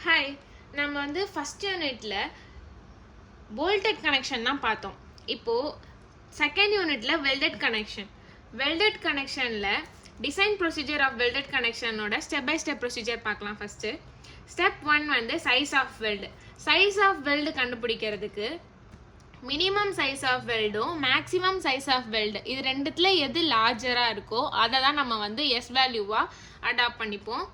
Hi, நம்ம first யூனிட்ல bolted connection தான் பார்த்தோம். இப்போது செகண்ட் யூனிட்ல வெல்டட் கனெக்ஷனில் டிசைன் ப்ரொசீஜர் ஆஃப் வெல்டட் கனெக்ஷனோட ஸ்டெப் பை ஸ்டெப் ப்ரொசீஜர் பார்க்கலாம். First step 1 size of weld கண்டுபிடிக்கிறதுக்கு மினிமம் சைஸ் ஆஃப் வெல்டும் மேக்ஸிமம் சைஸ் ஆஃப் வெல்டு இது ரெண்டுத்தில் எது லார்ஜராக இருக்கோ அதை தான் நம்ம எஸ் வேல்யூவாக அடாப்ட் பண்ணிப்போம்.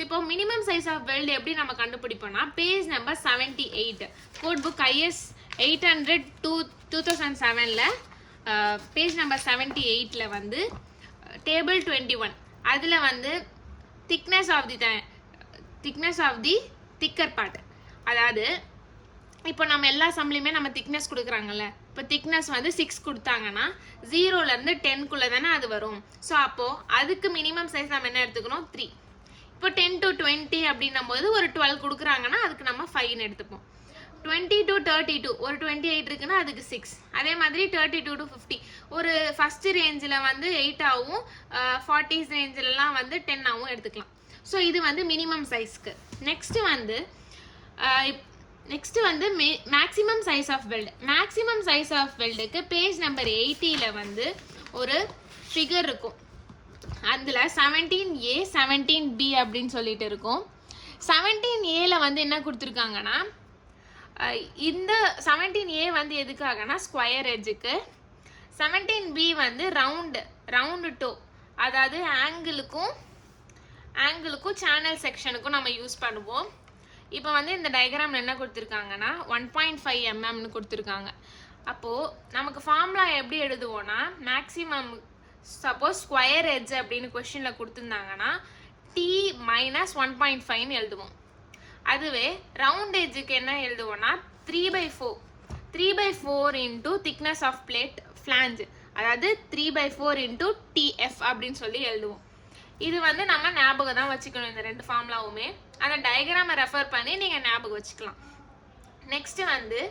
இப்போ மினிமம் சைஸ் ஆஃப் வெல்டு எப்படி நம்ம கண்டுபிடிப்போம்னா page number 78 code book IS 800/2007 page number 78 table 21 அதில் திக்னஸ் ஆஃப் தி திக்கர் பார்ட். அதாவது இப்போ நம்ம எல்லா சம்லையுமே நம்ம திக்னஸ் கொடுக்குறாங்கல்ல. இப்போ திக்னஸ் 6 கொடுத்தாங்கன்னா 0லேருந்து 10க்குள்ளே தானே அது வரும். ஸோ அப்போது அதுக்கு மினிமம் சைஸ் நம்ம என்ன எடுத்துக்கணும் 3. இப்போ 10 to 20 அப்படின்னும் போது ஒரு 12 கொடுக்குறாங்கன்னா அதுக்கு நம்ம 5ன்னு எடுத்துப்போம். 20 to 32 ஒரு 28 இருக்குன்னா அதுக்கு 6. அதே மாதிரி 32 to 50 ஒரு ஃபஸ்ட்டு ரேஞ்சில் 8 ஆகும், 40s ரேஞ்சிலலாம் 10 ஆகும் எடுத்துக்கலாம். ஸோ இது மினிமம் சைஸ்க்கு. Next maximum size of weld. Maximum size of வெல்டுக்கு பேஜ் நம்பர் 80 ஒரு ஃபிகர் இருக்கும். அதில் 17A 17B அப்படின்னு சொல்லிட்டு இருக்கும். 17Aல என்ன கொடுத்துருக்காங்கன்னா இந்த 17A எதுக்காகனா ஸ்கொயர் எட்ஜுக்கு, 17B ரவுண்டு டோ, அதாவது ஆங்கிளுக்கும் சேனல் செக்ஷனுக்கும் நம்ம யூஸ் பண்ணுவோம். இப்போ இந்த டயக்ராமில் என்ன கொடுத்துருக்காங்கன்னா 1.5 mmன்னு கொடுத்துருக்காங்க. அப்போது நமக்கு ஃபார்முலா எப்படி எழுதுவோன்னா மேக்ஸிமம் சப்போஸ் ஸ்கொயர் எட்ஜ் அப்படின்னு கொஸ்டினில் கொடுத்துருந்தாங்கன்னா T - 1.5ன்னு எழுதுவோம். அதுவே ரவுண்ட் எட்ஜுக்கு என்ன எழுதுவோம்னா 3/4 into thickness of plate flange, அதாவது 3/4 இன்டூ TF அப்படின்னு சொல்லி எழுதுவோம். இது நம்ம ஞாபகம் தான் வச்சுக்கணும். இந்த ரெண்டு ஃபார்முலாவுமே அந்த டயக்ராமை ரெஃபர் பண்ணி நீங்கள் ஞாபகம் வச்சுக்கலாம். நெக்ஸ்ட்டு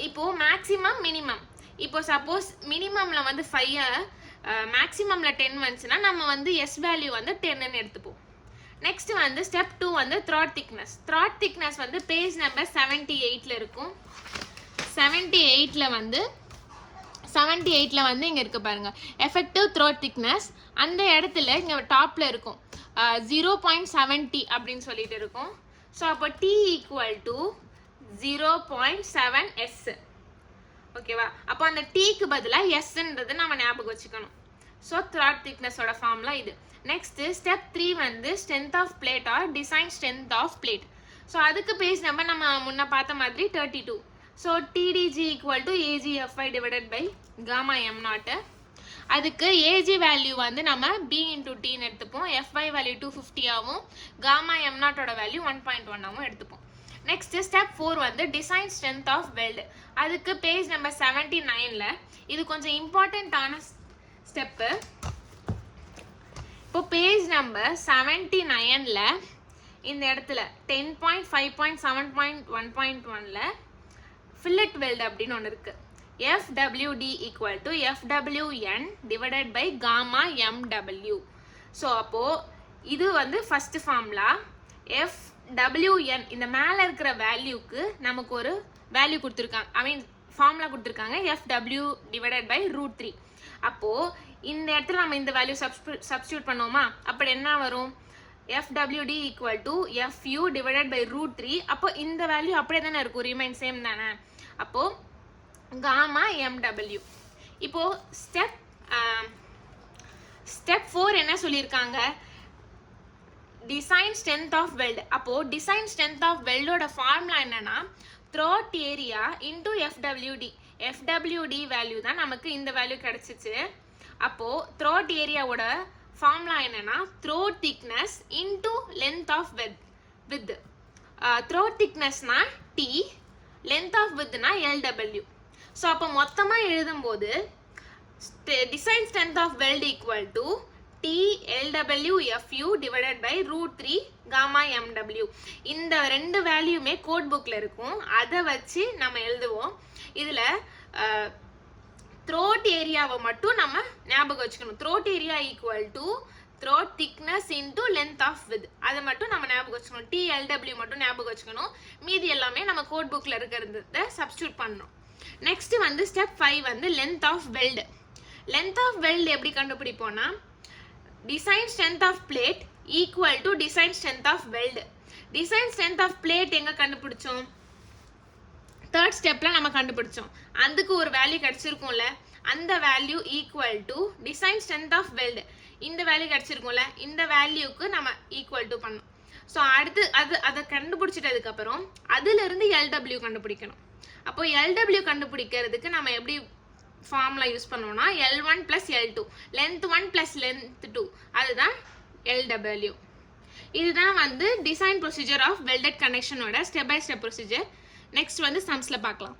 இப்போது மேக்ஸிமம் மினிமம். இப்போ சப்போஸ் மினிமமில் 5 மேக்ஸிமமில் 10 வந்துச்சுன்னா நம்ம எஸ் வேல்யூ 10ன்னு எடுத்துப்போம். Next step 2 throat thickness. Throat thickness page number 78 இருக்கும். 78ல் இங்கே இருக்கு பாருங்க, எஃபெக்டிவ் த்ராட் திக்னஸ். அந்த இடத்துல இங்கே டாப்பில் இருக்கும் 0.70 அப்படின்னு சொல்லிட்டு இருக்கும். ஸோ அப்போ T = 0.7S. ஓகேவா? அப்போ அந்த டீக்கு பதிலாக எஸ்ன்றது நம்ம ஞாபகம் வச்சுக்கணும். ஸோ த்ராட் திக்னஸோட ஃபார்முலா இது. Next step 3 strength of plate or design strength of plate. So அதுக்கு பேஜ் நம்பர் நம்ம முன்ன பார்த்த மாதிரி 32. So TDG = AGFI / gamma m0. அதுக்கு AG வேல்யூ நம்ம B × Tன்னு எடுத்துப்போம். FI வேல்யூ 250 ஆகும், gamma m0ஓட வேல்யூ 1.1 ஆகும் எடுத்துப்போம். Next step 4 design strength of weld. அதுக்கு பேஜ் நம்பர் 79 இது கொஞ்சம் இம்பார்ட்டண்ட்டான ஸ்டெப்பு. இப்போ பேஜ் நம்பர் 79 இந்த இடத்துல 10.5.7.1.1 ஃபில்லட் வெல்டு அப்படின்னு ஒன்று இருக்குது. FWD = FWN / gamma mW. So அப்போது இது ஃபஸ்ட்டு ஃபார்முலா. FWN இந்த மேலே இருக்கிற வேல்யூக்கு நமக்கு ஒரு வேல்யூ கொடுத்துருக்காங்க, ஃபார்முலா கொடுத்துருக்காங்க, FW / √3. அப்போது இந்த இடத்துல நம்ம இந்த வேல்யூ சப்ஸ்டியூட் பண்ணோமா, அப்படி என்ன வரும்? FWD = FU / √3. அப்போ இந்த வேல்யூ அப்படியே தானே இருக்கும், ரிமைன் சேம் தானே. அப்போது gamma mW. இப்போது ஸ்டெப் 4 என்ன சொல்லியிருக்காங்க? Design strength of weld. அப்போது டிசைன் ஸ்ட்ரென்த் ஆஃப் வெல்டோட ஃபார்முலா என்னன்னா throat area into FWD value தான் நமக்கு இந்த வேல்யூ கிடச்சிச்சு. அப்போது த்ரோட் ஏரியாவோட ஃபார்முலா என்னன்னா throat thickness into length of width. Throat திக்னஸ்னா T, லென்த் ஆஃப் வித்னா LW. ஸோ அப்போ மொத்தமாக எழுதும்போது design strength of weld = TLWFU / √3 gamma mW. இந்த ரெண்டு வேல்யூமே கோட் புக்கில் இருக்கும், அதை வச்சு நம்ம எழுதுவோம். இதில் த்ரோட் ஏரியாவை மட்டும் நம்ம ஞாபகம் வச்சுக்கணும். Throat area = throat thickness into length of width. அதை மட்டும் நம்ம ஞாபகம் வச்சுக்கணும். TLW மட்டும் ஞாபகம் வச்சுக்கணும். மீதி எல்லாமே நம்ம கோட் புக்ல இருக்கிறத சப்ஸ்டிட்யூட் பண்ணணும். நெக்ஸ்ட் வந்து ஸ்டெப் 5 வந்து length of weld. length of weld எப்படி கண்டுபிடிப்போம்னா design strength of plate equal to design strength of weld. design strength of plate எங்க கண்டுபிடிச்சோம்? தேர்ட் ஸ்டெப்ல நம்ம கண்டுபிடிச்சோம். அதுக்கு ஒரு வேல்யூ கிடைச்சிருக்கும்ல, அந்த value equal to design strength of weld. இந்த வேல்யூ கிடைச்சிருக்கும்ல, இந்த வேல்யூக்கு நம்ம ஈக்குவல் டு பண்ணணும். ஸோ அடுத்து அதை கண்டுபிடிச்சிட்டதுக்கு அப்புறம் அதுல இருந்து LW கண்டுபிடிக்கணும். அப்போ LW கண்டுபிடிக்கிறதுக்கு நம்ம எப்படி ஃபார்முலா யூஸ் பண்ணுவோம்னா L1 plus L2, length 1 plus length 2, அதுதான் LW. இதுதான் வந்து டிசைன் ப்ரொசீஜர் ஆஃப் வெல்டட் கனெக்ஷனோட step by step procedure. Next வந்து சம்ஸ்ல பார்க்கலாம்.